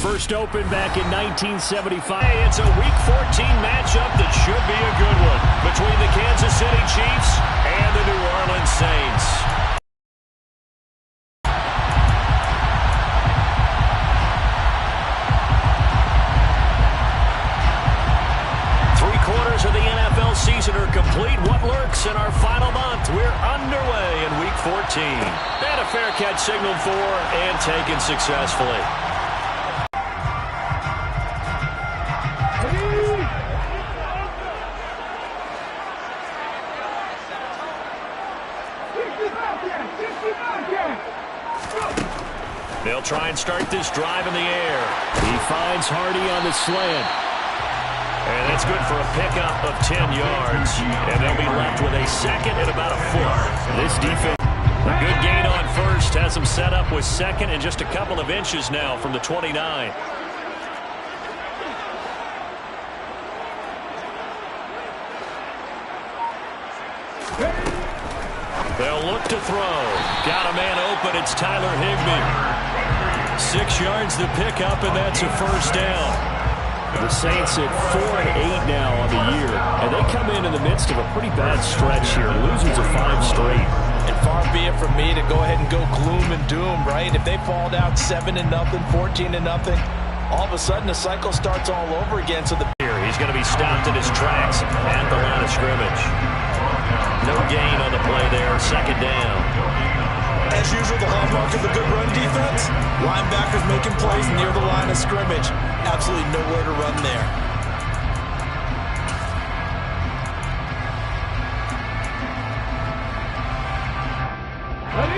first opened back in 1975. Hey, it's a Week 14 matchup that should be a good one between the Kansas City Chiefs and the New Orleans Saints. Three-quarters of the NFL season are complete. What lurks in our final month? We're underway in Week 14. And a fair catch signaled for and taken successfully. They'll try and start this drive in the air. He finds Hardy on the slant. And that's good for a pickup of 10 yards. And they'll be left with a second and about a foot. This defense, a good gain on first, has them set up with second and just a couple of inches now from the 29. They'll look to throw. Got a man open. It's Tyler Higbee. 6 yards to pick up, and that's a first down. The Saints at 4-8 now on the year, and they come in the midst of a pretty bad stretch here, losing to 5 straight. And far be it from me to go ahead and go gloom and doom, right? If they fall down 7-0, 14-0, all of a sudden the cycle starts all over again. So he's going to be stopped in his tracks at the line of scrimmage. No gain on the play there, second down. As usual, the hallmark of a good run defense, linebackers making plays near the line of scrimmage. Absolutely nowhere to run there.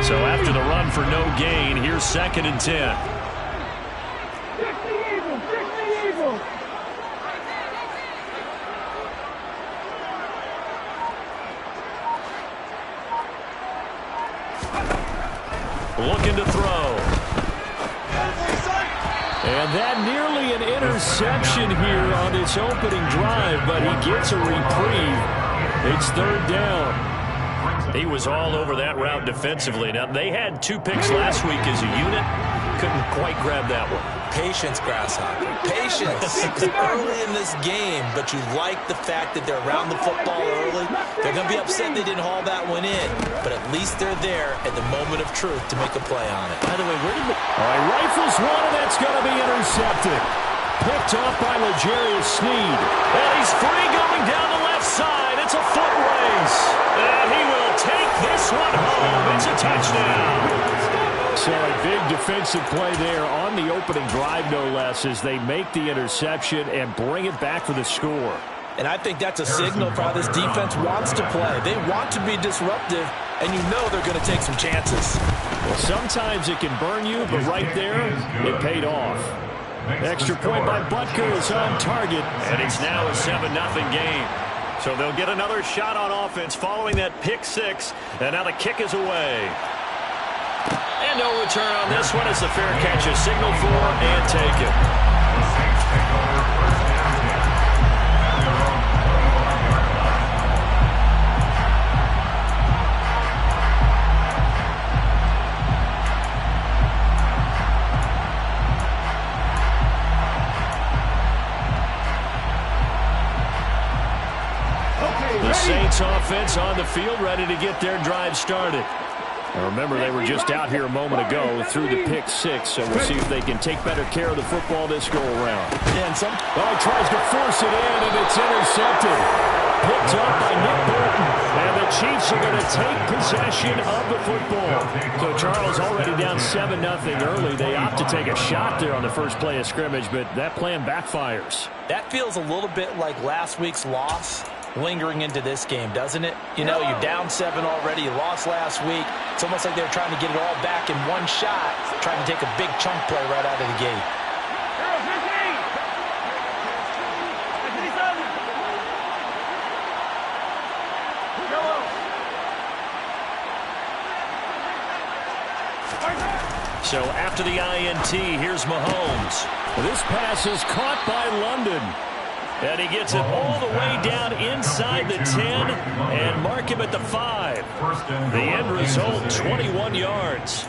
So after the run for no gain, here's 2nd and 10. Looking to throw. And that nearly an interception here on its opening drive, but he gets a reprieve. It's 3rd down. He was all over that route defensively. Now, they had 2 picks last week as a unit. Couldn't quite grab that one. Patience, Grasshopper. Patience. Early in this game, but you like the fact that they're around the football early. They're going to be upset they didn't haul that one in, but at least they're there at the moment of truth to make a play on it. By the way, where did all right, rifles one, and that's going to be intercepted. Picked off by L'Jarius Sneed. And he's free going down the left side. It's a foot race. And he will take this one home. It's a touchdown. So a big defensive play there on the opening drive, no less, as they make the interception and bring it back for the score. And I think that's a signal for how this defense wants to play. They want to be disruptive, and you know they're going to take some chances. Well, sometimes it can burn you, but right there, it paid off. Extra point by Butker is on target, and it's now a 7-0 game. So they'll get another shot on offense following that pick 6, and now the kick is away. And no return on this one as the fair catch is signaled for and taken. The Saints offense on the field, ready to get their drive started. Now remember, they were just out here a moment ago through the pick 6, so we'll see if they can take better care of the football this go-around. And he tries to force it in, and it's intercepted. Picked up by Nick Bolton, and the Chiefs are going to take possession of the football. So Charles already down 7-0 early. They opt to take a shot there on the first play of scrimmage, but that plan backfires. That feels a little bit like last week's loss lingering into this game, doesn't it? You know, you're down 7 already. You lost last week. It's almost like they're trying to get it all back in one shot, trying to take a big chunk play right out of the gate. So after the INT, here's Mahomes. This pass is caught by London. And he gets it all the way down inside the 10 and mark him at the 5. The end result, 21 yards.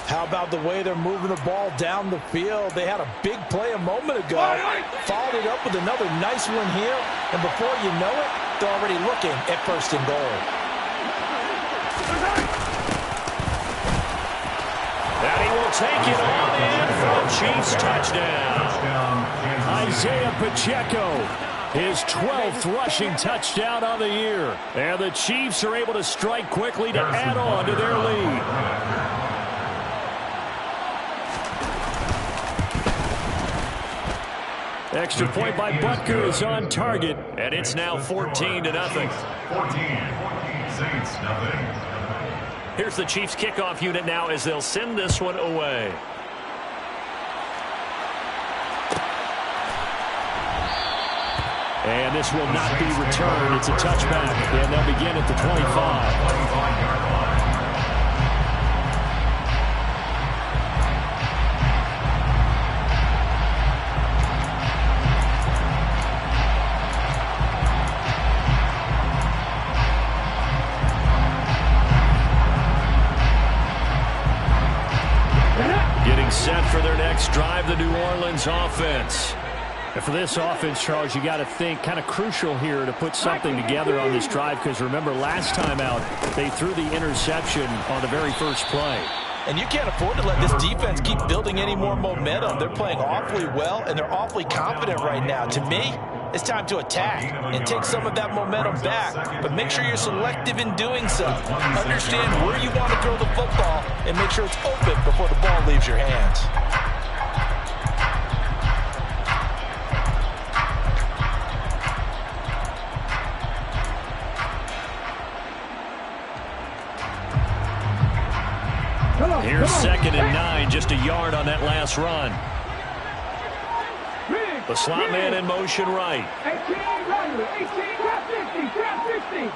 How about the way they're moving the ball down the field? They had a big play a moment ago, followed it up with another nice one here, and before you know it, they're already looking at 1st and goal. And he will take it on in for a Chiefs touchdown. Isaiah Pacheco, his 12th rushing touchdown of the year. And the Chiefs are able to strike quickly to add on to their lead. Extra point by Butker is on target, and it's now 14-0. 14, Saints, nothing. Here's the Chiefs kickoff unit now as they'll send this one away. And this will not be returned. It's a touchback, and they'll begin at the 25. Set for their next drive, the New Orleans offense. And for this offense, Charles, you got to think kind of crucial here to put something together on this drive, because remember last time out they threw the interception on the very first play. And you can't afford to let this defense keep building any more momentum. They're playing awfully well, and they're awfully confident right now. To me, it's time to attack and take some of that momentum back, but make sure you're selective in doing so. Understand where you want to throw the football and make sure it's open before the ball leaves your hands. Here's 2nd and 9, just a yard on that last run. The slot man in motion right. 18, trap 50.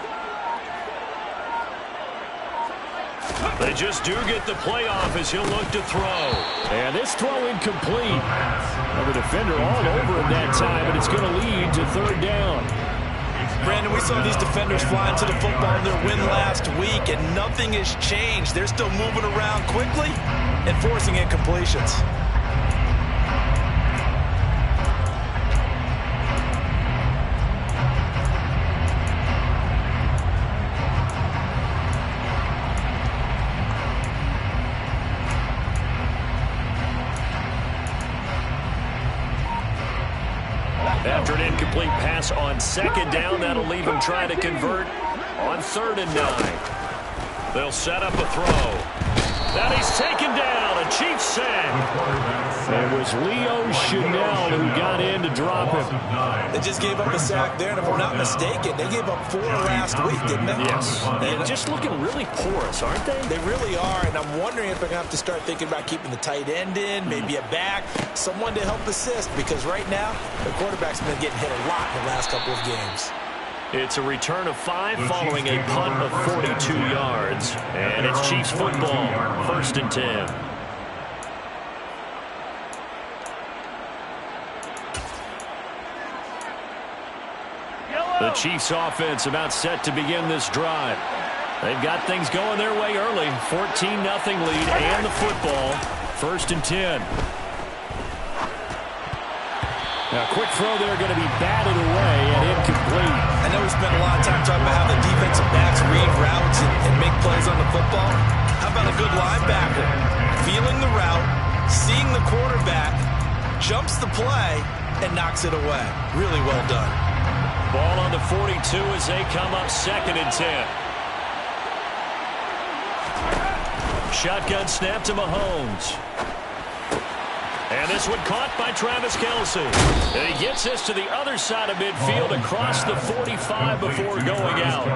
They just do get the play off as he'll look to throw. And this throw incomplete. Well, the defender all over him that time, and it's going to lead to 3rd down. Brandon, we saw these defenders fly into the football in their win last week, and nothing has changed. They're still moving around quickly and forcing incompletions. After an incomplete pass on 2nd down, that'll leave him trying to convert on 3rd and 9. They'll set up a throw. That he's taken down. A Chiefs sack. It was Leo Chenal who got in to drop him. They just gave up a sack there, and if I'm not mistaken, they gave up 4 last week, didn't they? Yes. They're just looking really porous, aren't they? They really are, and I'm wondering if they're going to have to start thinking about keeping the tight end in, maybe a back, someone to help assist, because right now, the quarterback's been getting hit a lot in the last couple of games. It's a return of 5 following a punt of 42 yards. And it's Chiefs football, 1st and 10. The Chiefs offense about set to begin this drive. They've got things going their way early. 14-0 lead and the football. 1st and 10. Now, quick throw there, going to be batted away and incomplete. I know we spent a lot of time talking about how the defensive backs read routes and make plays on the football. How about a good linebacker? Feeling the route, seeing the quarterback, jumps the play, and knocks it away. Really well done. Ball on the 42 as they come up 2nd and 10. Shotgun snap to Mahomes. And this one caught by Travis Kelce. And he gets this to the other side of midfield across the 45 before going out.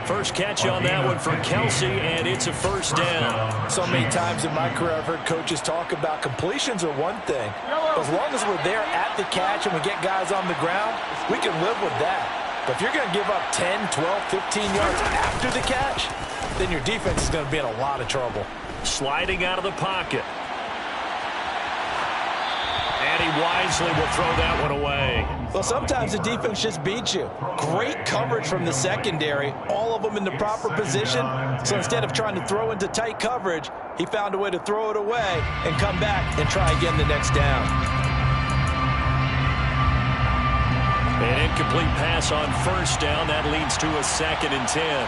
First catch on that one for Kelce, and it's a 1st down. So many times in my career I've heard coaches talk about completions are one thing. As long as we're there at the catch and we get guys on the ground, we can live with that. But if you're going to give up 10, 12, 15 yards after the catch, then your defense is going to be in a lot of trouble. Sliding out of the pocket. And he wisely will throw that one away. Well, sometimes the defense just beats you. Great coverage from the secondary, all of them in the proper position. So instead of trying to throw into tight coverage, he found a way to throw it away and come back and try again the next down. An incomplete pass on first down. That leads to a 2nd and 10.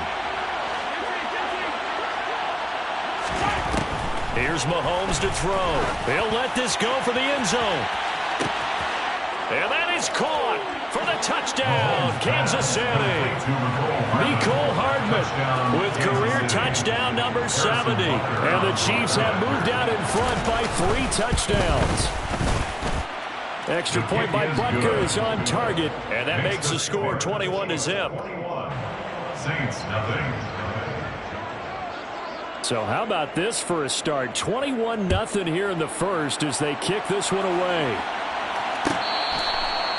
Here's Mahomes to throw. He'll let this go for the end zone. And that is caught for the touchdown, Kansas City. Mecole Hardman with career touchdown number 70. And the Chiefs have moved out in front by 3 touchdowns. Extra point by Butker is on target, and that makes the score 21-0. Saints, nothing. So how about this for a start? 21-0 here in the first as they kick this one away.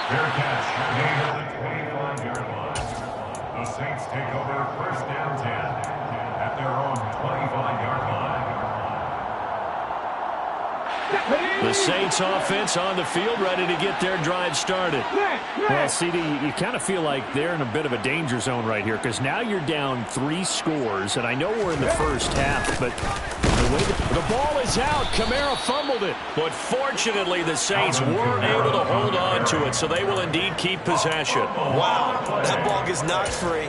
Fair catch, made at the 25-yard line. The Saints take over first down 10 at their own 25-yard line. The Saints offense on the field, ready to get their drive started. Well, CD, you kind of feel like they're in a bit of a danger zone right here because now you're down 3 scores, and I know we're in the first half, but the way the ball is out, Kamara fumbled it. But fortunately, the Saints weren't able to hold on to it, so they will indeed keep possession. Wow, that ball gets knocked free,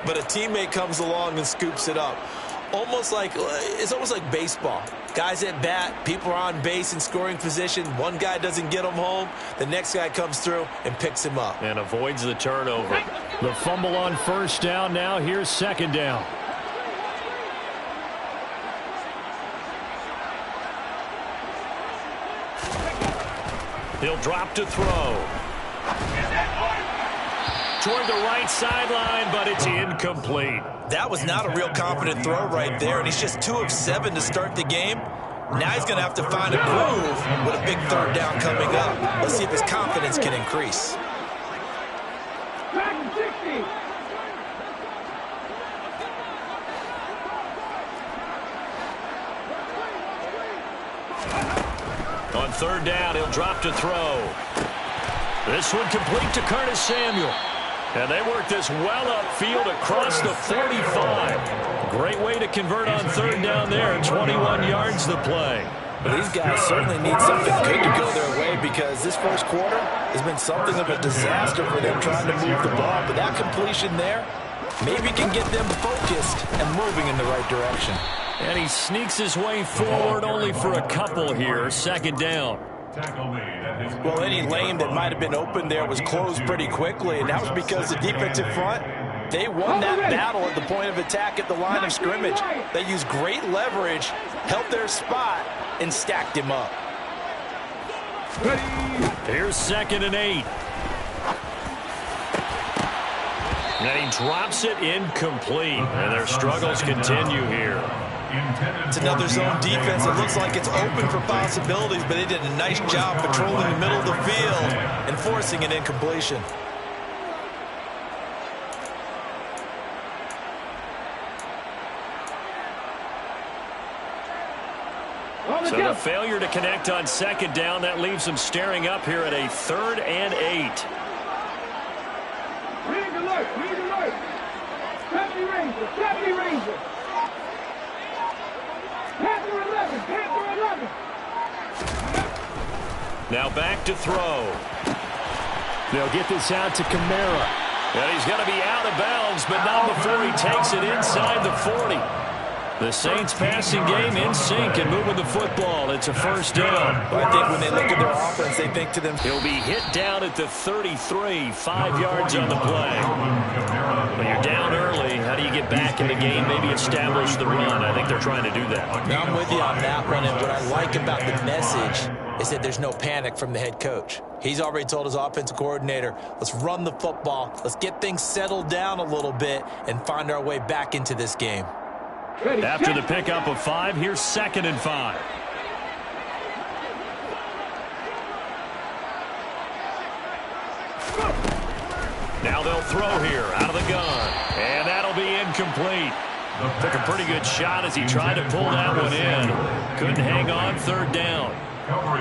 but a teammate comes along and scoops it up. It's almost like baseball. Guys at bat, people are on base in scoring position. One guy doesn't get him home. The next guy comes through and picks him up. And avoids the turnover. The fumble on first down now. Here's 2nd down. He'll drop to throw. Toward the right sideline, but it's incomplete. That was not a real confident throw right there, and he's just 2 of 7 to start the game. Now he's going to have to find a groove with a big 3rd down coming up. Let's see if his confidence can increase. On 3rd down, he'll drop to throw. This one complete to Curtis Samuel. And they work this well upfield across the 45. Great way to convert on 3rd down there. 21 yards to play. Well, these guys certainly need something good to go their way because this first quarter has been something of a disaster for them trying to move the ball. But that completion there maybe can get them focused and moving in the right direction. And he sneaks his way forward only for a couple here. 2nd down. Well, any lane that might have been open there was closed pretty quickly, and that was because the defensive front, they won that battle at the point of attack at the line of scrimmage. They used great leverage, held their spot, and stacked him up. Here's 2nd and 8. And he drops it incomplete, and their struggles continue here. It's another zone defense. It looks like it's open for possibilities, but they did a nice job patrolling the middle of the field and forcing an incompletion. So the failure to connect on 2nd down, that leaves them staring up here at a 3rd and 8. Ring alert, ring alert. Safety Ranger, Safety Ranger. Panther 11, Panther 11. Now back to throw. They'll get this out to Kamara. And he's going to be out of bounds, but not before he takes it inside the 40. The Saints passing game in sync and moving the football. It's a 1st down. I think when they look at their offense, they think to them, he'll be hit down at the 33, 5 yards on the play. When you're down early, how do you get back in the game, maybe establish the run? I think they're trying to do that. Now I'm with you on that one, and what I like about the message is that there's no panic from the head coach. He's already told his offensive coordinator, let's run the football, let's get things settled down a little bit and find our way back into this game. After the pickup of 5, here's 2nd and 5. Now they'll throw here out of the gun. And that'll be incomplete. Took a pretty good shot as he tried to pull that one in. Couldn't hang on 3rd down.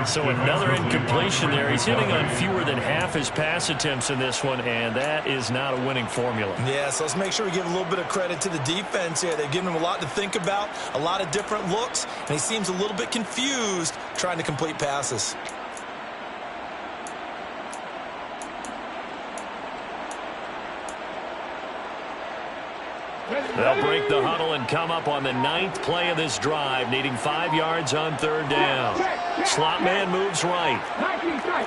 So another incompletion there. He's hitting on fewer than half his pass attempts in this one, and that is not a winning formula. Yeah, so let's make sure we give a little bit of credit to the defense here. They've given him a lot to think about, a lot of different looks, and he seems a little bit confused trying to complete passes. They'll break the huddle and come up on the 9th play of this drive, needing 5 yards on 3rd down. Slot man moves right. 19 tight.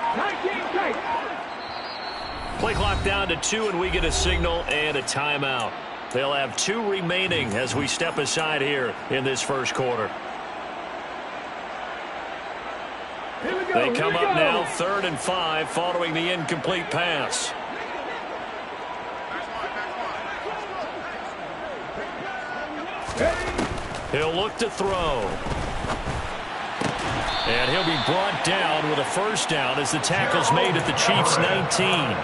Play clock down to 2, and we get a signal and a timeout. They'll have 2 remaining as we step aside here in this first quarter. They come up now 3rd and 5 following the incomplete pass. He'll look to throw. And he'll be brought down with a first down as the tackle's made at the Chiefs' 19.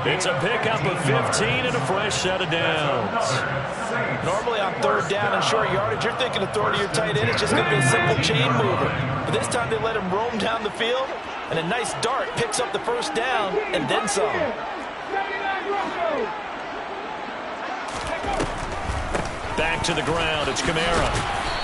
It's a pickup of 15 and a fresh set of downs. Normally on 3rd down and short yardage, you're thinking of throwing to your tight end. It's just going to be a simple chain mover. But this time they let him roam down the field, and a nice dart picks up the first down and then some. Back to the ground, it's Kamara.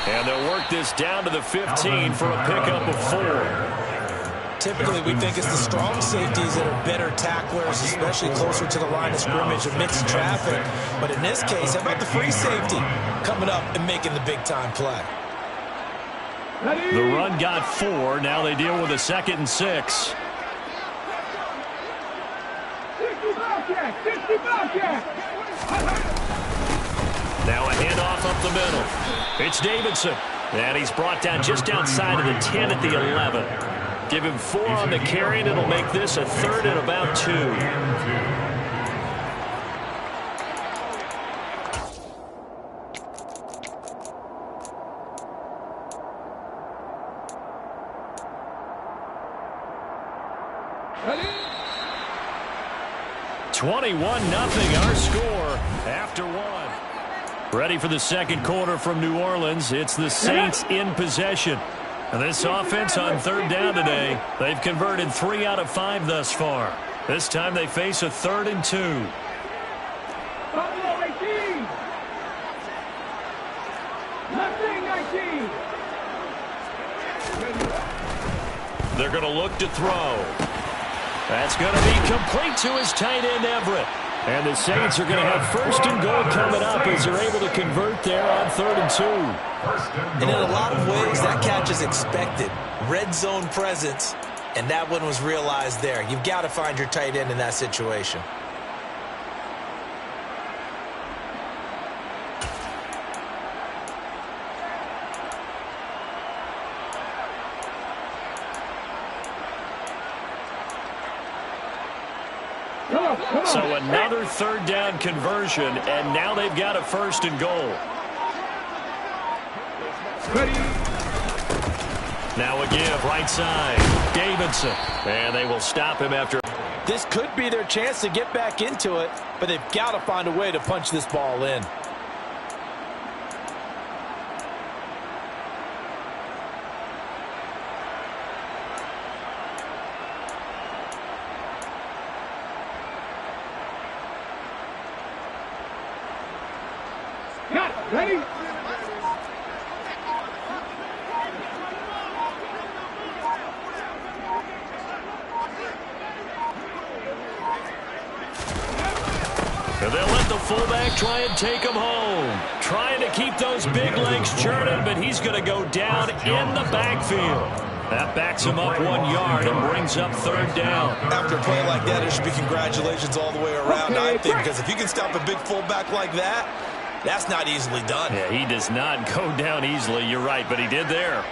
And they'll work this down to the 15 for a pickup of 4. Typically, we think it's the strong safeties that are better tacklers, especially closer to the line of scrimmage amidst traffic. But in this case, how about the free safety coming up and making the big-time play? The run got 4. Now they deal with a 2nd and 6. 60 Bobcat. Now a handoff up the middle. It's Davidson. And he's brought down just outside of the 10 at the 11. Give him 4 on the carry, and it'll make this a 3rd and about 2. Ready? 21-0 our score after 1. Ready for the second quarter from New Orleans. It's the Saints in possession. And this offense on 3rd down today, they've converted 3 out of 5 thus far. This time they face a 3rd and 2. Buffalo 18. Nothing 19. They're going to look to throw. That's going to be complete to his tight end, Everett. And the Saints are going to have 1st and goal coming up as they're able to convert there on 3rd and 2. And in a lot of ways, that catch is expected. Red zone presence, and that one was realized there. You've got to find your tight end in that situation. So another 3rd down conversion, and now they've got a 1st and goal. Now a give, right side, Davidson. And they will stop him after. This could be their chance to get back into it, but they've got to find a way to punch this ball in. Ready? And they'll let the fullback try and take him home. Trying to keep those big legs churning, but he's going to go down in the backfield. That backs him up 1 yard and brings up 3rd down. After a play like that, there should be congratulations all the way around, I think, because if you can stop a big fullback like that, that's not easily done. Yeah, he does not go down easily. You're right, but he did there.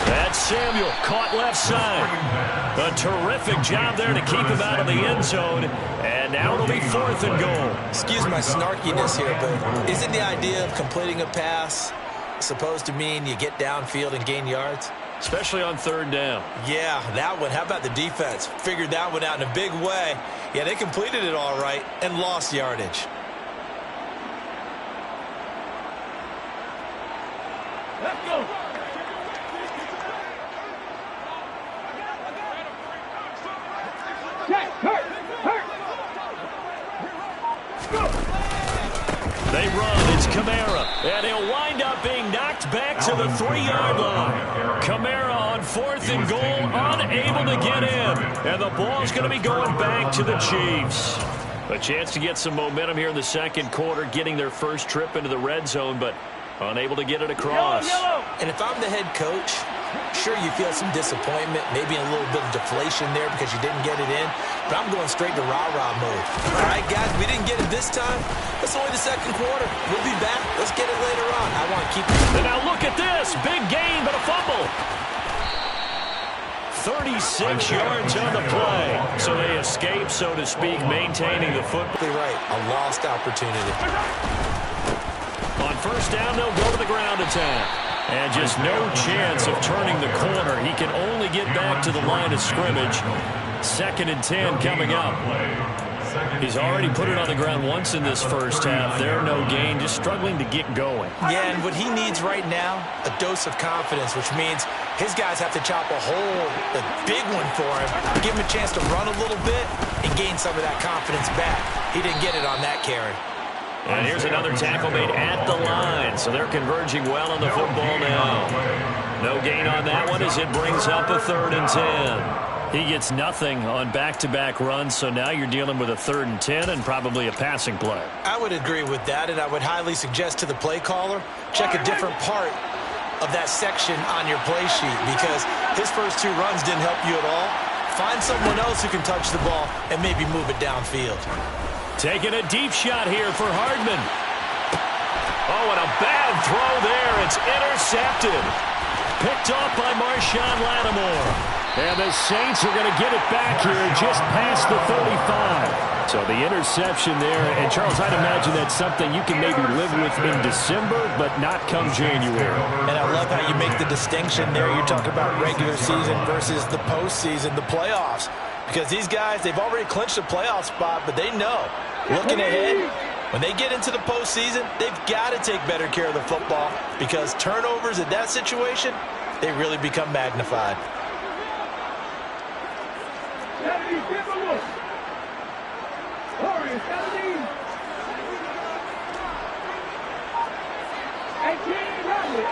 That's Samuel, caught left side. A terrific job there to keep him out of the end zone. And now it'll be 4th and goal. Excuse my snarkiness here, but isn't the idea of completing a pass supposed to mean you get downfield and gain yards? especially on third down. Yeah, that one. How about the defense? Figured that one out in a big way. Yeah, they completed it all right and lost yardage. Let's go. Check. Hurt. Go. They run. It's Kamara. And he'll wind up being knocked back to the 3-yard line. Kamara on 4th and goal, unable to get in. And the ball's going to be going back to the Chiefs. A chance to get some momentum here in the second quarter, getting their first trip into the red zone, but unable to get it across. And if I'm the head coach, sure, you feel some disappointment, maybe a little bit of deflation there because you didn't get it in, but I'm going straight to rah-rah mode. All right, guys, we didn't get it this time. It's only the second quarter. We'll be back. Let's get it later on. I want to keep it. And now look at this. Big gain, but a fumble. 36 yards on the play. So they escape, so to speak, maintaining the football. Right, a lost opportunity. On first down, they'll go to the ground attack. And just no chance of turning the corner. He can only get back to the line of scrimmage. 2nd and 10 coming up. He's already put it on the ground once in this first half. They're no gain, just struggling to get going. Yeah, and what he needs right now, a dose of confidence, which means his guys have to chop a hole, a big one for him, give him a chance to run a little bit and gain some of that confidence back. He didn't get it on that carry. And here's another tackle made at the line, so they're converging well on the football now. No gain on that one as it brings up a 3rd and 10. He gets nothing on back-to-back runs, so now you're dealing with a 3rd and 10 and probably a passing play. I would agree with that, and I would highly suggest to the play caller, check a different part of that section on your play sheet because his first 2 runs didn't help you at all. Find someone else who can touch the ball and maybe move it downfield. Taking a deep shot here for Hardman. Oh, and a bad throw there. It's intercepted. Picked off by Marshawn Lattimore. And the Saints are going to get it back here just past the 35. So the interception there. And, Charles, I'd imagine that's something you can maybe live with in December, but not come January. And I love how you make the distinction there. You're talking about regular season versus the postseason, the playoffs. Because these guys, they've already clinched a playoff spot, but they know, looking ahead, when they get into the postseason, they've got to take better care of the football because turnovers in that situation, they really become magnified. 70, give a look. Warriors, 70. 18, Radley.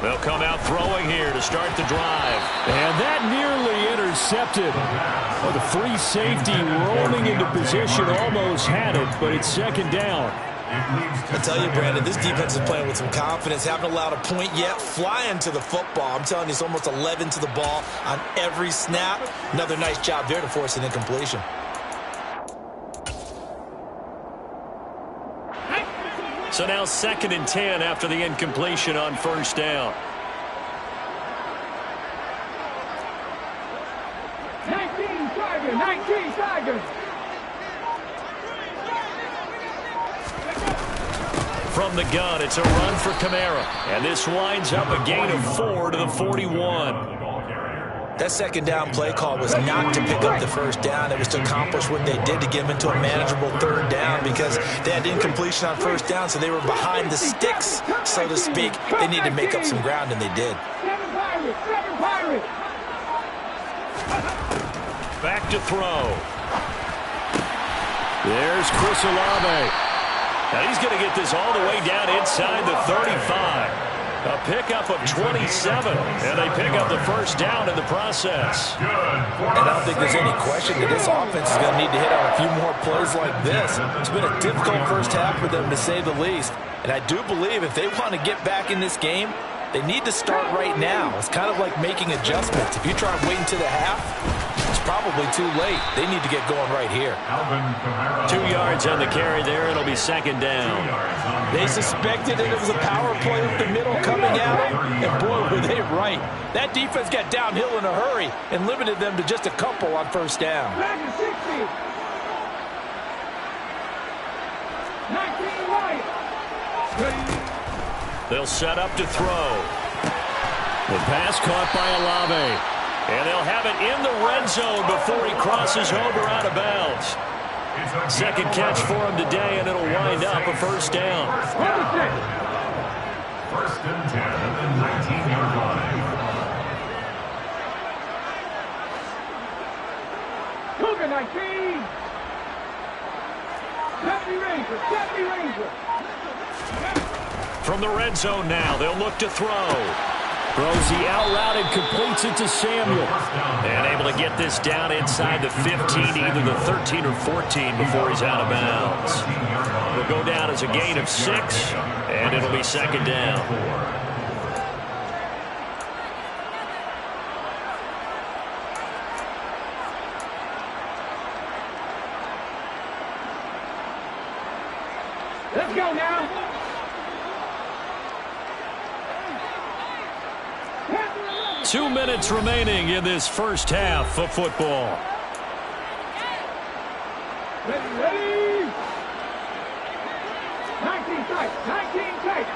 They'll come out throwing here to start the drive. And that nearly intercepted. Well, the free safety rolling into position almost had it, but it's 2nd down. I tell you, Brandon, this defense is playing with some confidence. Haven't allowed a point yet. Flying to the football. I'm telling you, it's almost 11 to the ball on every snap. Another nice job there to force an incompletion. So now 2nd and 10 after the incompletion on first down. 19 Tigers. From the gun, it's a run for Kamara. And this winds up a gain of 4 to the 41. That 2nd down play call was not to pick up the first down. It was to accomplish what they did to get them into a manageable 3rd down because they had incompletion on first down, so they were behind the sticks, so to speak. They needed to make up some ground, and they did. 7 Pirates. Back to throw. There's Chris Olave. Now he's going to get this all the way down inside the 35. A pickup of 27, and they pick up the first down in the process. And I don't think there's any question that this offense is going to need to hit on a few more plays like this. It's been a difficult first half for them, to say the least. And I do believe if they want to get back in this game, they need to start right now. It's kind of like making adjustments. If you try and wait until the half, it's probably too late. They need to get going right here. 2 yards on the carry there. It'll be 2nd down. They suspected that it was a power play with the middle coming out, and boy, were they right. That defense got downhill in a hurry and limited them to just a couple on first down. 19 Lions. They'll set up to throw. The pass caught by Olave. And they'll have it in the red zone before he crosses over out of bounds. Second catch for him today, and it'll wind up a first down. First and 10 at the 19-yard line. Cougar 19. 70 Ranger, 70 Ranger. From the red zone now, they'll look to throw. Throws the out route and completes it to Samuel. And able to get this down inside the 15, either the 13 or 14 before he's out of bounds. It'll go down as a gain of 6, and it'll be second down. Let's go now. 2 minutes remaining in this first half of football. Ready. 19 tight, 19 tight.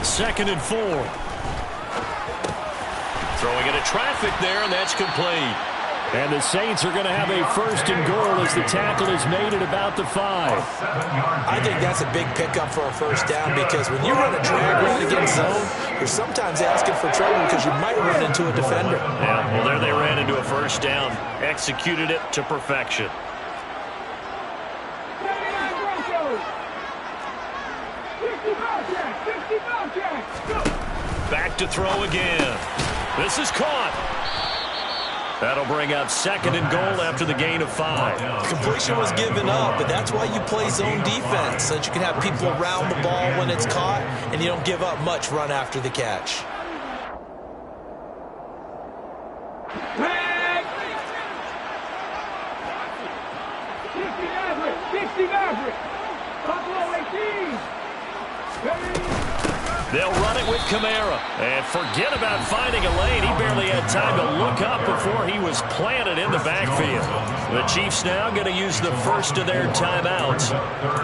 Second and 4. Throwing into traffic there, and that's complete. And the Saints are going to have a first and goal as the tackle is made at about the 5. I think that's a big pickup for a first down because when you run a drag route against zone, you're sometimes asking for trouble because you might run into a defender. Yeah, well, there they ran into a first down. Executed it to perfection. 79 Broncos. 60 foul jack, 60 foul jack. Go. Back to throw again. This is caught. That'll bring up second and goal after the gain of 5. Completion was given up, but that's why you play zone defense, so that you can have people around the ball when it's caught, and you don't give up much run after the catch. Tag. 60 Maverick, 60 Maverick. Buffalo 18. Ready. They'll run it with Kamara. And forget about finding a lane. He barely had time to look up before he was planted in the backfield. The Chiefs now going to use the first of their timeouts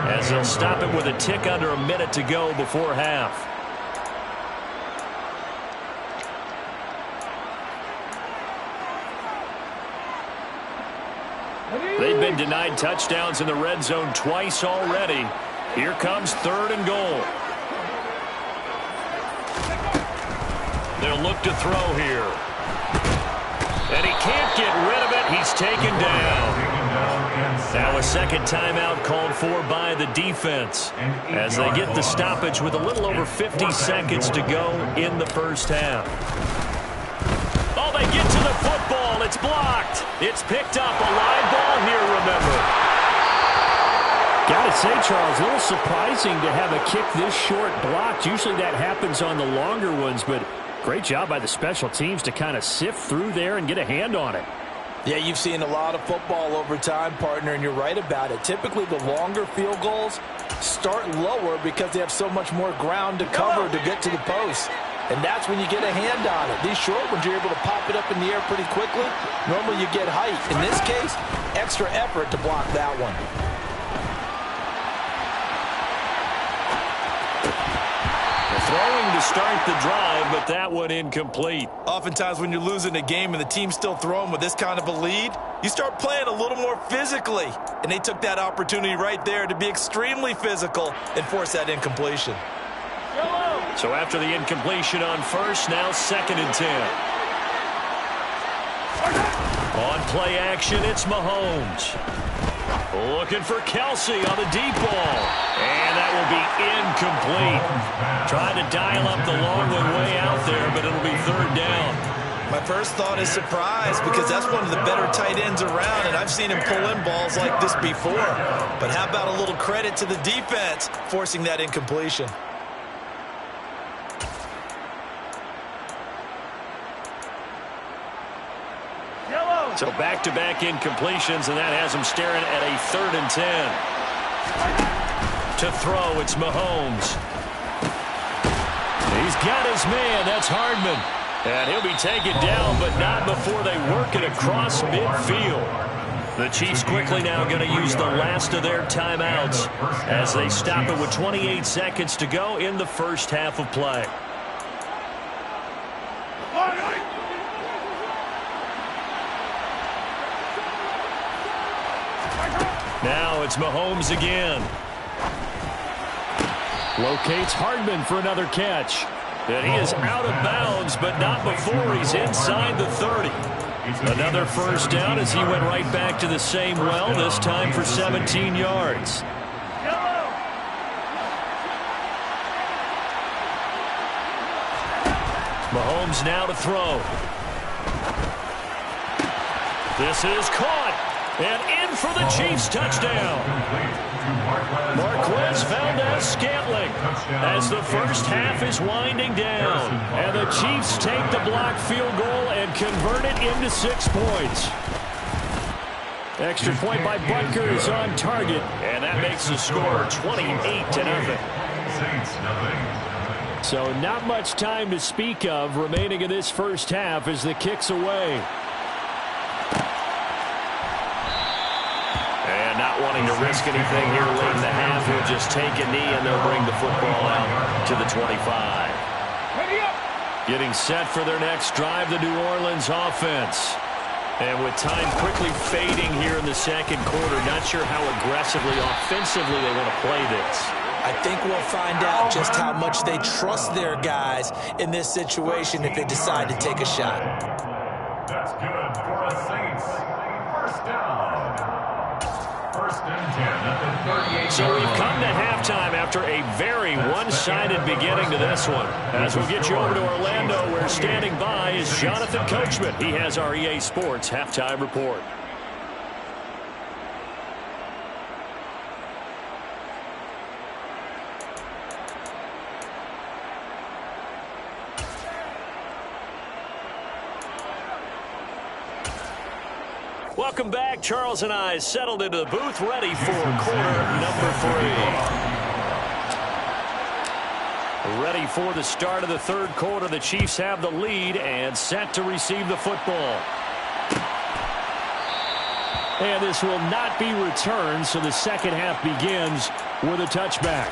as they'll stop it with a tick under a minute to go before half. They've been denied touchdowns in the red zone twice already. Here comes third and goal. They'll look to throw here. And he can't get rid of it. He's taken down. Now a second timeout called for by the defense as they get the stoppage with a little over 50 seconds to go in the first half. Oh, they get to the football. It's blocked. It's picked up. A live ball here, remember. Got to say, Charles, a little surprising to have a kick this short blocked. Usually that happens on the longer ones, but great job by the special teams to kind of sift through there and get a hand on it. Yeah, you've seen a lot of football over time, partner, and you're right about it. Typically, the longer field goals start lower because they have so much more ground to cover to get to the post. And that's when you get a hand on it. These short ones, you're able to pop it up in the air pretty quickly. Normally, you get height. In this case, extra effort to block that one. Throwing to start the drive, but that one incomplete. Oftentimes when you're losing a game and the team's still throwing with this kind of a lead, you start playing a little more physically. And they took that opportunity right there to be extremely physical and force that incompletion. So after the incompletion on first, now second and 10. On play action, it's Mahomes. Looking for Kelsey on the deep ball. And that will be incomplete. Trying to dial up the long one way out there, but it'll be third down. My first thought is surprise because that's one of the better tight ends around, and I've seen him pull in balls like this before. But how about a little credit to the defense forcing that incompletion? So back-to-back incompletions, and that has him staring at a third and 10. To throw, it's Mahomes. He's got his man. That's Hardman. And he'll be taken down, but not before they work it across midfield. The Chiefs quickly now going to use the last of their timeouts as they stop it with 28 seconds to go in the first half of play. Now it's Mahomes again. Locates Hardman for another catch. And he is out of bounds, but not before he's inside the 30. Another first down as he went right back to the same well, this time for 17 yards. Mahomes now to throw. This is caught. And in for the Chiefs touchdown. Marquez Valdes-Scantling as the first half is winding down. And the Chiefs take the blocked field goal and convert it into 6 points. Extra point by Butker is on target. And that makes the score 28-0. So not much time to speak of remaining in this first half as the kick's away. Not wanting to risk anything here late in the half, he'll just take a knee and they'll bring the football out to the 25. Getting set for their next drive, the New Orleans offense. And with time quickly fading here in the second quarter, not sure how aggressively, offensively they want to play this. I think we'll find out just how much they trust their guys in this situation if they decide to take a shot. That's good for a Saints. First down. So we've come to halftime after a very one-sided beginning to this one. As we'll get you over to Orlando, where standing by is Jonathan Coachman. He has our EA Sports halftime report. Welcome back. Charles and I settled into the booth, ready for quarter number 3. Ready for the start of the third quarter. The Chiefs have the lead and set to receive the football. And this will not be returned, so the second half begins with a touchback.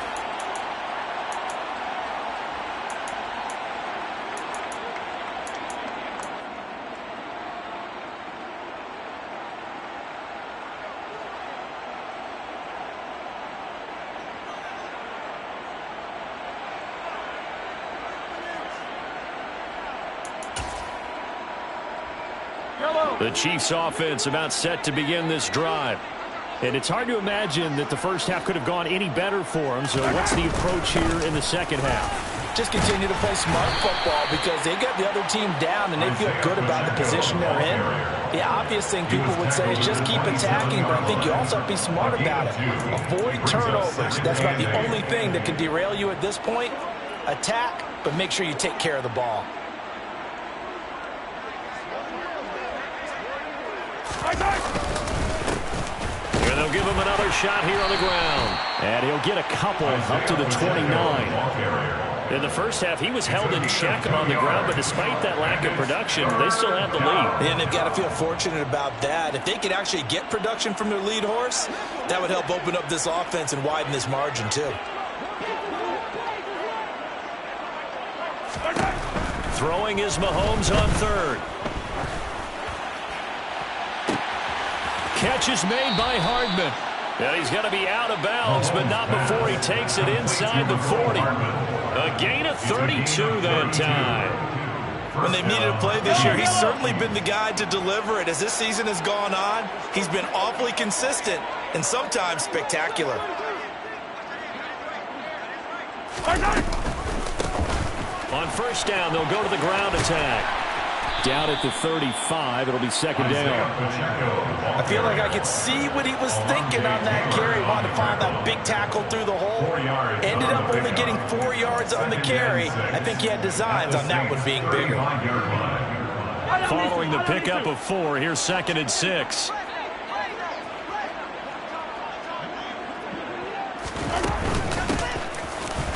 The Chiefs offense about set to begin this drive. And it's hard to imagine that the first half could have gone any better for them. So what's the approach here in the second half? Just continue to play smart football because they got the other team down and they feel good about the position they're in. The obvious thing people would say is just keep attacking, but I think you also have to be smart about it. Avoid turnovers. That's about the only thing that can derail you at this point. Attack, but make sure you take care of the ball. And they'll give him another shot here on the ground. And he'll get a couple up to the 29. In the first half, he was held in check on the ground, but despite that lack of production, they still have the lead. And they've got to feel fortunate about that. If they could actually get production from their lead horse, that would help open up this offense and widen this margin too. Throwing is Mahomes on third. Catch is made by Hardman. And he's going to be out of bounds, but not before he takes it inside the 40. A gain of 32 that time. When they've needed a play this year, he's certainly been the guy to deliver it. As this season has gone on, he's been awfully consistent and sometimes spectacular. On first down, they'll go to the ground attack. Down at the 35, it'll be second down. I feel like I could see what he was thinking on that carry. Wanted to find that big tackle through the hole. Ended up only getting 4 yards on the carry. I think he had designs on that one being bigger. Following the pickup of 4, here's second and 6.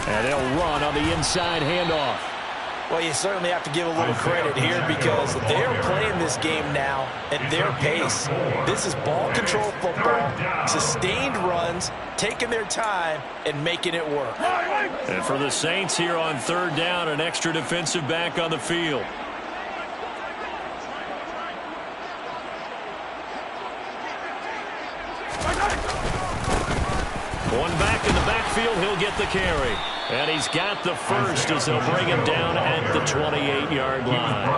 And they'll run on the inside handoff. Well, you certainly have to give a little credit here because they're playing this game now at their pace. This is ball control football, sustained runs, taking their time, and making it work. And for the Saints here on third down, an extra defensive back on the field. One back in the backfield, he'll get the carry. And he's got the first as they'll bring him down at the 28-yard line.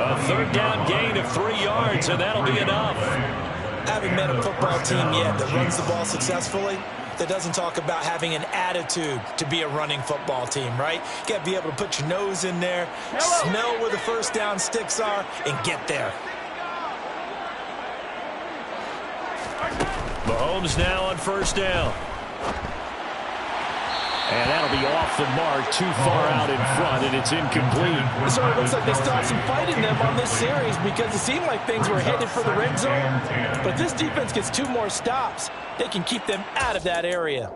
A third down gain of 3 yards, and that'll be enough. I haven't met a football team yet that runs the ball successfully that doesn't talk about having an attitude to be a running football team, right? You got to be able to put your nose in there, smell where the first down sticks are, and get there. Mahomes now on first down. And that'll be off the mark, too far out in front, and it's incomplete. So it looks like they still have some fight in them on this series because it seemed like things were headed for the red zone. But this defense gets 2 more stops. They can keep them out of that area.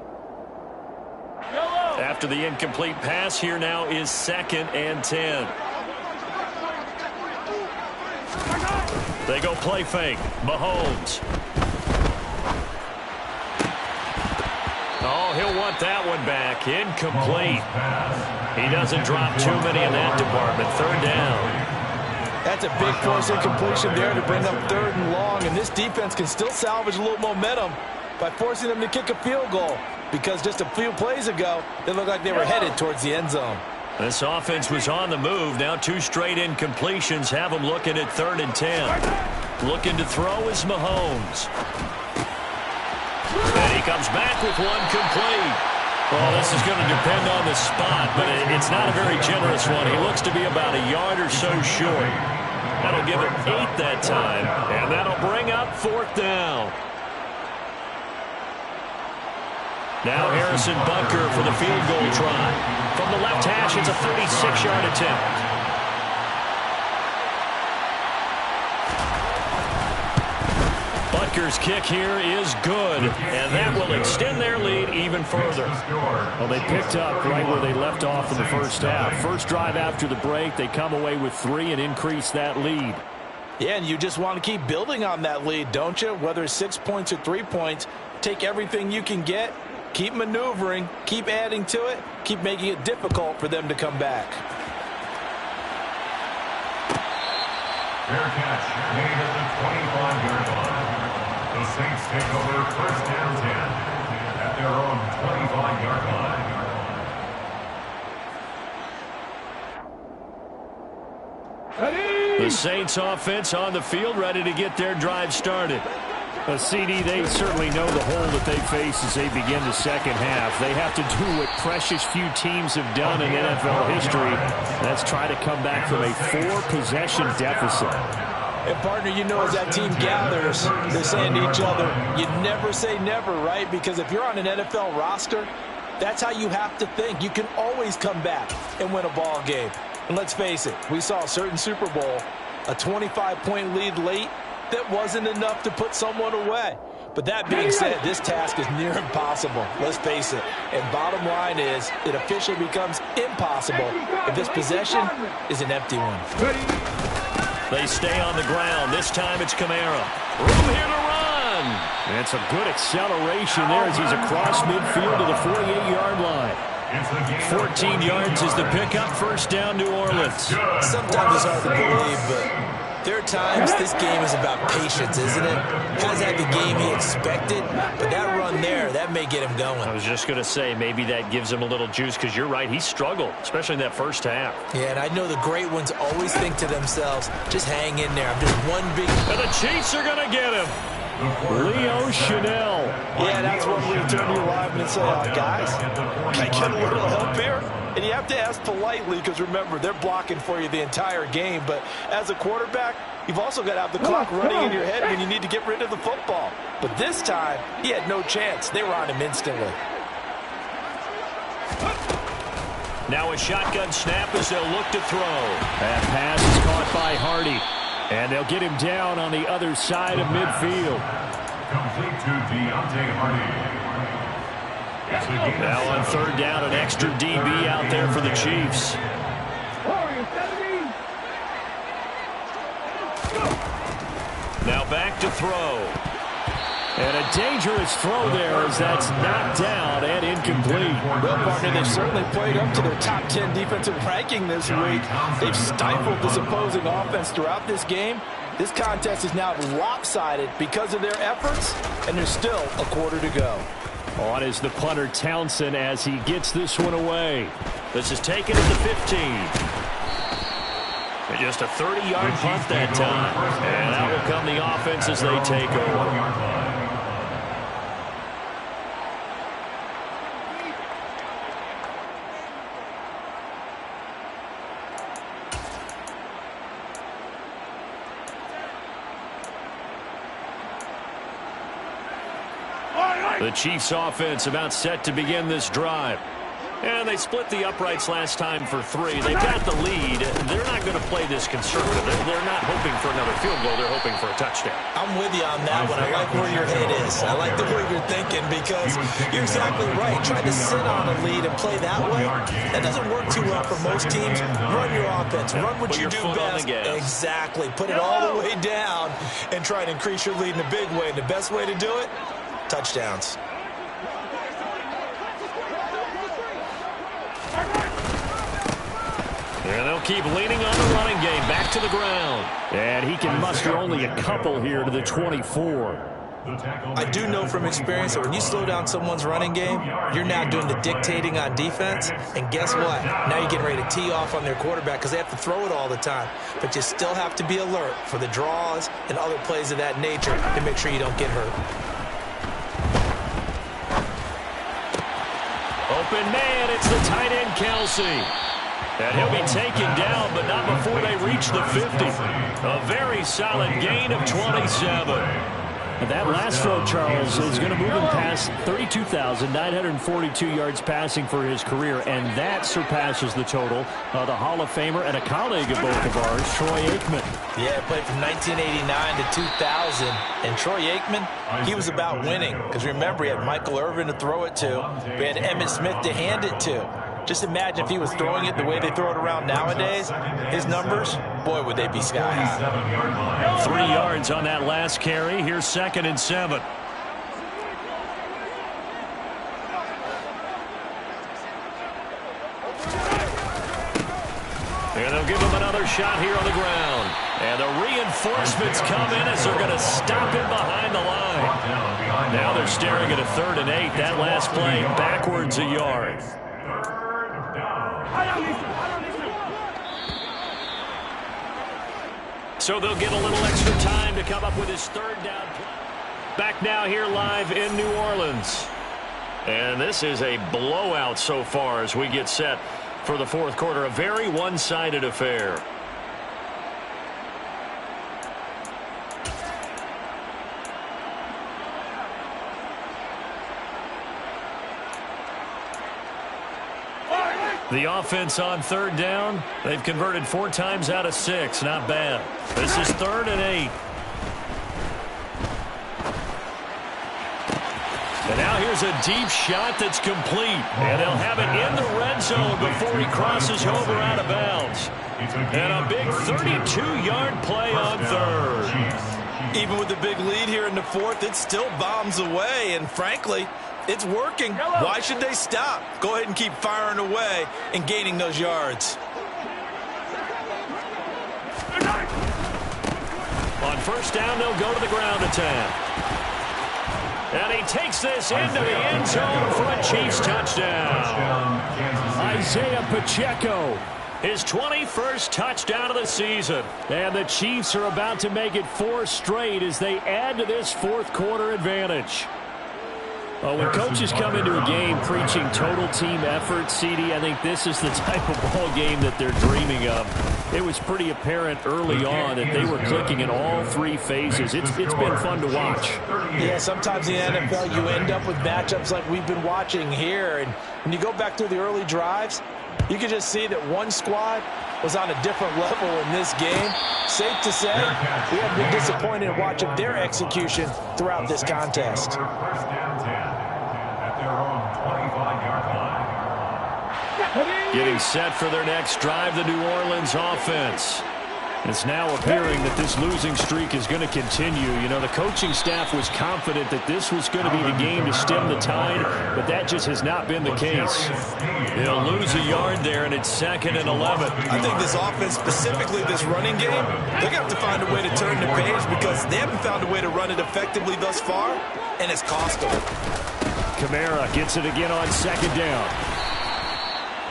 After the incomplete pass, here now is 2nd and 10. They go play fake. Mahomes. Oh, he'll want that one back. Incomplete. He doesn't drop too many in that department. Third down. That's a big force incompletion there to bring up 3rd and long, and this defense can still salvage a little momentum by forcing them to kick a field goal because just a few plays ago, they looked like they were headed towards the end zone. This offense was on the move. Now 2 straight incompletions have them looking at 3rd and 10. Looking to throw is Mahomes. And he comes back with one complete. Well, this is going to depend on the spot, but it's not a very generous one. He looks to be about a yard or so short. That'll give him 8 that time, and that'll bring up 4th down. Now Harrison Butker for the field goal try. From the left hash, it's a 36-yard attempt. Butker's kick here is good, and that will extend their lead even further. Well, they picked up right where they left off in the first half. First drive after the break, they come away with 3 and increase that lead. Yeah, and you just want to keep building on that lead, don't you? Whether it's 6 points or 3 points, take everything you can get, keep maneuvering, keep adding to it, keep making it difficult for them to come back. Fair catch made at the 25-yard line. The Saints take over first down 10 at their own 25-yard line. The Saints offense on the field, ready to get their drive started. CD, they certainly know the hole that they face as they begin the second half. They have to do what precious few teams have done in NFL history. That's try to come back from a 4-possession deficit. And, partner, you know as that team gathers, they're saying to each other, you never say never, right? Because if you're on an NFL roster, that's how you have to think. You can always come back and win a ball game. And let's face it, we saw a certain Super Bowl, a 25-point lead late, that wasn't enough to put someone away. But that being said, this task is near impossible. Let's face it. And bottom line is, it officially becomes impossible if this possession is an empty one. They stay on the ground. This time it's Kamara. Room here to run. And it's a good acceleration there as he's across midfield to the 48-yard line. 14 yards is the pickup. First down, New Orleans. Sometimes it's hard to believe, but there are times this game is about patience, isn't it? Has had the game he expected, but that run there, that may get him going. I was just going to say, maybe that gives him a little juice because you're right, he struggled, especially in that first half. Yeah, and I know the great ones always think to themselves, just hang in there. I'm just one big... And the Chiefs are going to get him. Leo Chanel. Yeah, that's one where you turn to your lineman and say, guys, can I get a little help here? And you have to ask politely because, remember, they're blocking for you the entire game. But as a quarterback, you've also got to have the clock running in your head when you need to get rid of the football. But this time, he had no chance. They were on him instantly. Now a shotgun snap as they'll look to throw. That pass is caught by Hardy. And they'll get him down on the other side of midfield. Complete to Deontay Hardy. Now on third down, an extra DB out there for the Chiefs. back to throw. And a dangerous throw there as that's knocked down and incomplete. Well, partner, they've certainly played up to their top 10 defensive ranking this week. They've stifled this opposing offense throughout this game. This contest is now lopsided because of their efforts, and there's still a quarter to go. On is the punter Townsend as he gets this one away. This is taken at the 15. And just a 30-yard punt that time. And out will come the offense as they take over. The Chiefs offense about set to begin this drive. And they split the uprights last time for 3. They got the lead. They're not going to play this conservative. They're not hoping for another field goal. They're hoping for a touchdown. I'm with you on that one. I like where your head is. I like the way you're thinking because you're exactly right. Trying to sit on a lead and play that way, that doesn't work too well for most teams. Run your offense. Run what you do best. Exactly. Put it all the way down and try to increase your lead in a big way. And the best way to do it, touchdowns. And they'll keep leaning on the running game. Back to the ground. And he can muster only a couple here to the 24. I do know from experience that when you slow down someone's running game, you're now doing the dictating on defense. And guess what? Now you're getting ready to tee off on their quarterback because they have to throw it all the time. But you still have to be alert for the draws and other plays of that nature to make sure you don't get hurt. Open man, it's the tight end Kelce. And he'll be taken down, but not before they reach the 50. A very solid gain of 27. That last throw, Charles, is going to move him past 32,942 yards passing for his career, and that surpasses the total of the Hall of Famer and a colleague of both of ours, Troy Aikman. Yeah, played from 1989 to 2000, and Troy Aikman, he was about winning. Because remember, he had Michael Irvin to throw it to. We had Emmitt Smith to hand it to. Just imagine if he was throwing it the way they throw it around nowadays, his numbers, boy, would they be sky high. 3 yards on that last carry. Here's 2nd and 7. And they'll give him another shot here on the ground. And the reinforcements come in as they're going to stop him behind the line. Now they're staring at a 3rd and 8. That last play backwards a yard. So they'll get a little extra time to come up with his 3rd down play. Back now here live in New Orleans. And this is a blowout so far as we get set for the 4th quarter. A very one-sided affair. The offense on 3rd down, they've converted 4 times out of 6. Not bad. This is 3rd and 8. And now here's a deep shot that's complete. And they'll have it in the red zone before he crosses over out of bounds. And a big 32-yard play on 3rd. Even with the big lead here in the 4th, it still bombs away. And frankly, it's working. Why should they stop? Go ahead and keep firing away and gaining those yards. On 1st down, they'll go to the ground attack. And he takes this into the end zone for a Chiefs touchdown. Isaiah Pacheco, his 21st touchdown of the season. And the Chiefs are about to make it 4 straight as they add to this 4th quarter advantage. Well, when coaches come into a game preaching total team effort, CD, I think this is the type of ball game that they're dreaming of. It was pretty apparent early on that they were clicking in all 3 phases. It's been fun to watch. Yeah, sometimes in the NFL you end up with matchups like we've been watching here. And when you go back through the early drives, you can just see that one squad was on a different level in this game. Safe to say, we have been disappointed in watching their execution throughout this contest. First down 10 at their own 25-yard line. Getting set for their next drive, the New Orleans offense. It's now appearing that this losing streak is going to continue. You know, the coaching staff was confident that this was going to be the game to stem the tide, but that just has not been the case. They'll lose a yard there, and it's 2nd and 11. I think this offense, specifically this running game, they're going to have to find a way to turn the page because they haven't found a way to run it effectively thus far, and it's cost them. Kamara gets it again on 2nd down.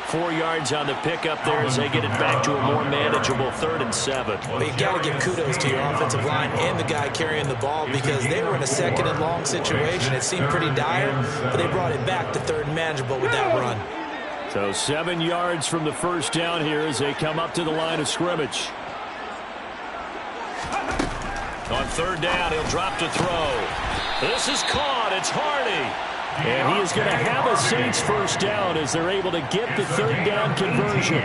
4 yards on the pickup there as they get it back to a more manageable 3rd and 7. But you've got to give kudos to your offensive line and the guy carrying the ball because they were in a 2nd and long situation. It seemed pretty dire, but they brought it back to 3rd and manageable with that run. So 7 yards from the 1st down here as they come up to the line of scrimmage. On 3rd down, he'll drop to throw. This is caught. It's Hardy. And he is going to have a Saints 1st down as they're able to get the 3rd down conversion.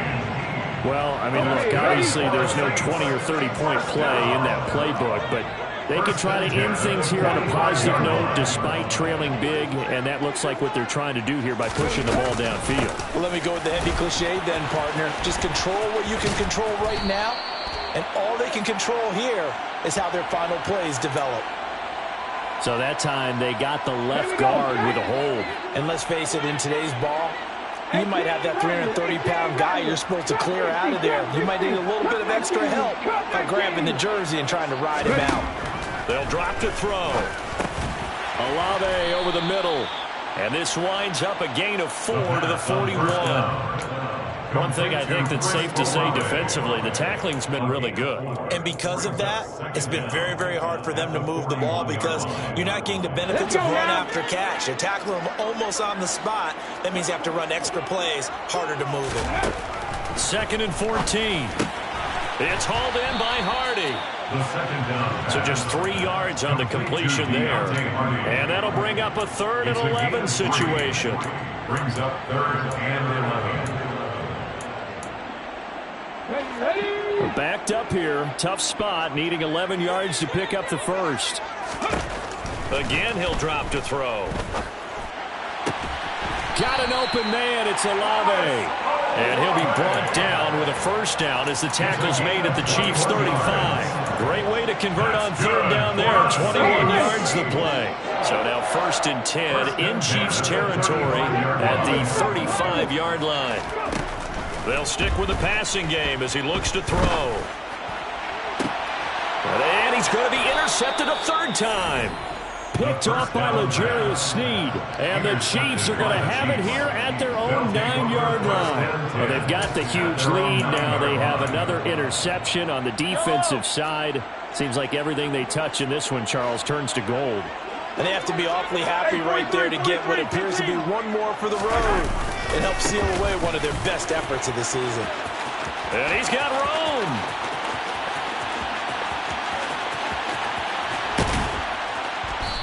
Well, I mean, look, obviously there's no 20 or 30-point play in that playbook, but they can try to end things here on a positive note despite trailing big, and that looks like what they're trying to do here by pushing the ball downfield. Well, let me go with the heavy cliche then, partner. Just control what you can control right now, and all they can control here is how their final plays develop. So that time they got the left guard with a hold. And let's face it, in today's ball, you might have that 330-pound guy you're supposed to clear out of there. You might need a little bit of extra help by grabbing the jersey and trying to ride him out. They'll drop to throw. Olave over the middle. And this winds up a gain of 4 to the 41. One thing I think that's safe to say defensively, the tackling's been really good. And because of that, it's been very, very hard for them to move the ball because you're not getting the benefits of run after catch. You're tackling them almost on the spot. That means you have to run extra plays, harder to move it. 2nd and 14. It's hauled in by Hardy. So just 3 yards on the completion there. And that'll bring up a 3rd and 11 situation. Brings up 3rd and 11. We're backed up here. Tough spot, needing 11 yards to pick up the 1st. Again, he'll drop to throw. Got an open man. It's Olave. And he'll be brought down with a 1st down as the tackle's made at the Chiefs' 35. Great way to convert on 3rd down there. 21 yards the play. So now 1st and 10 in Chiefs territory at the 35-yard line. They'll stick with the passing game as he looks to throw. And he's going to be intercepted a 3rd time. Picked off by L'Jarius Sneed. And the Chiefs are going to have it here at their own 9-yard line. Well, they've got the huge lead. Now they have another interception on the defensive side. Seems like everything they touch in this one, Charles, turns to gold. And they have to be awfully happy right there to get what appears to be one more for the road. It helps seal away one of their best efforts of the season. And he's got Rome.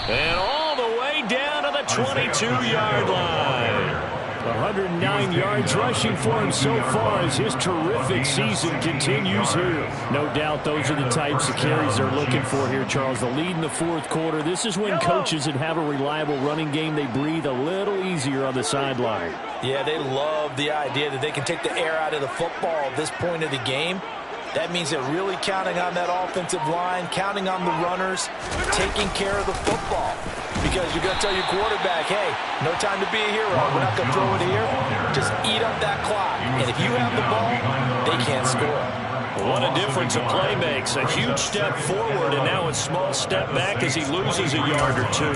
And all the way down to the 22-yard line. 109 yards rushing for him so far as his terrific season continues here. No doubt those are the types of carries they're looking for here, Charles. The lead in the 4th quarter. This is when coaches that have a reliable running game, they breathe a little easier on the sideline. Yeah, they love the idea that they can take the air out of the football at this point of the game. That means they're really counting on that offensive line, counting on the runners, taking care of the football. Because you're going to tell your quarterback, hey, no time to be a hero. We're not going to throw it here. Just eat up that clock. And if you have the ball, they can't score. What a difference a play makes. A huge step forward and now a small step back as he loses a yard or 2.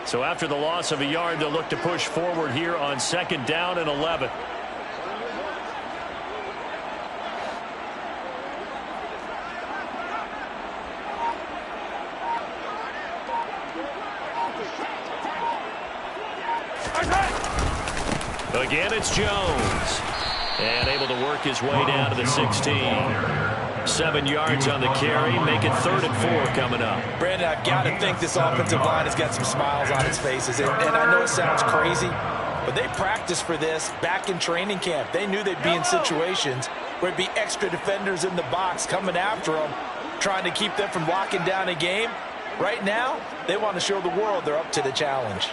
So after the loss of a yard, they'll look to push forward here on 2nd down and 11. Again, it's Jones. And able to work his way down to the 16. 7 yards on the carry. Make it 3rd and 4 coming up. Brandon, I've got to think this offensive line has got some smiles on its faces. And I know it sounds crazy, but they practiced for this back in training camp. They knew they'd be in situations where it'd be extra defenders in the box coming after them, trying to keep them from locking down a game. Right now, they want to show the world they're up to the challenge.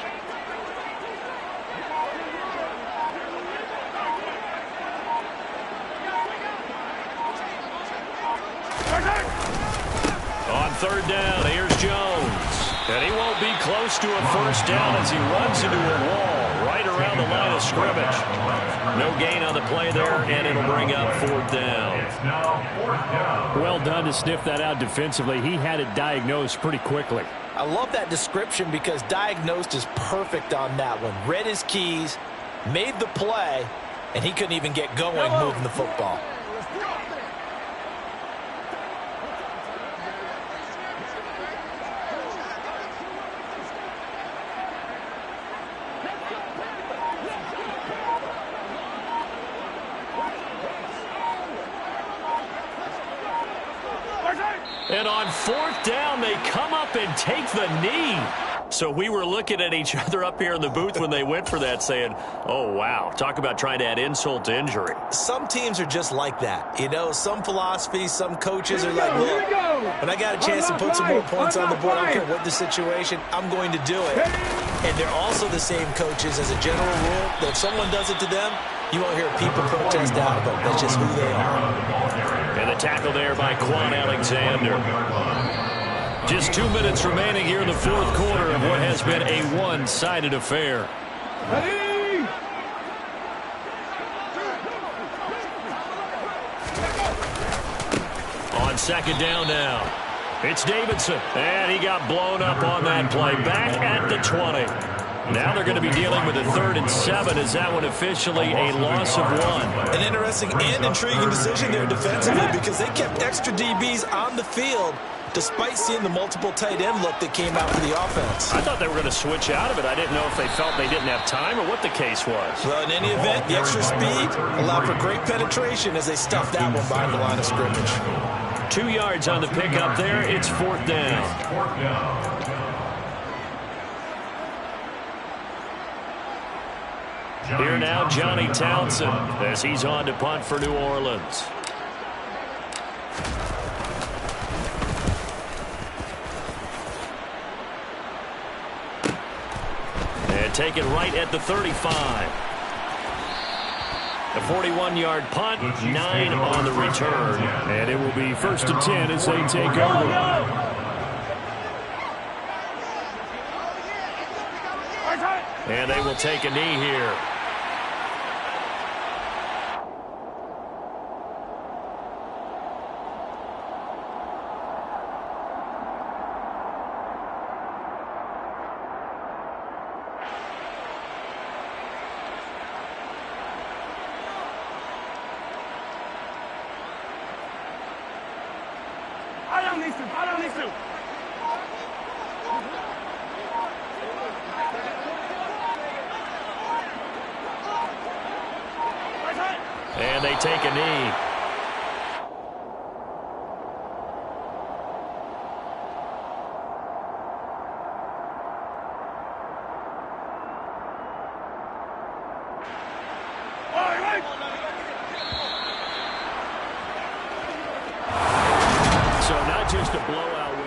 third down. Here's Jones. And he won't be close to a first down as he runs into a wall right around the line of scrimmage. No gain on the play there, and it'll bring up fourth down. It's now fourth down. Well done to sniff that out defensively. He had it diagnosed pretty quickly. I love that description because diagnosed is perfect on that one. Read his keys, made the play, and he couldn't even get going moving the football. And on fourth down, they come up and take the knee. So we were looking at each other up here in the booth when they went for that saying, oh, wow, talk about trying to add insult to injury. Some teams are just like that. You know, some philosophies, some coaches are like, look, when I got a chance to put some more points on the board, I don't care what the situation, I'm going to do it. And they're also the same coaches as a general rule that if someone does it to them, you won't hear people protest out of them. That's just who they are. And the tackle there by Quan Alexander. Just 2 minutes remaining here in the fourth quarter of what has been a one-sided affair. On second down now, it's Davidson. And he got blown up on that play. Back at the 20. Now they're going to be dealing with a 3rd and 7. Is that one officially a loss of 1? An interesting and intriguing decision there defensively because they kept extra DBs on the field despite seeing the multiple tight end look that came out for the offense. I thought they were going to switch out of it. I didn't know if they felt they didn't have time or what the case was. Well, in any event, the extra speed allowed for great penetration as they stuffed that one behind the line of scrimmage. 2 yards on the pickup there. It's fourth down. Fourth down. Here now, Johnny Townsend, as he's on to punt for New Orleans. And take it right at the 35. A 41-yard punt, 9 on the return. And it will be 1st and 10 as they take over. And they will take a knee here. And they take a knee. So not just a blowout.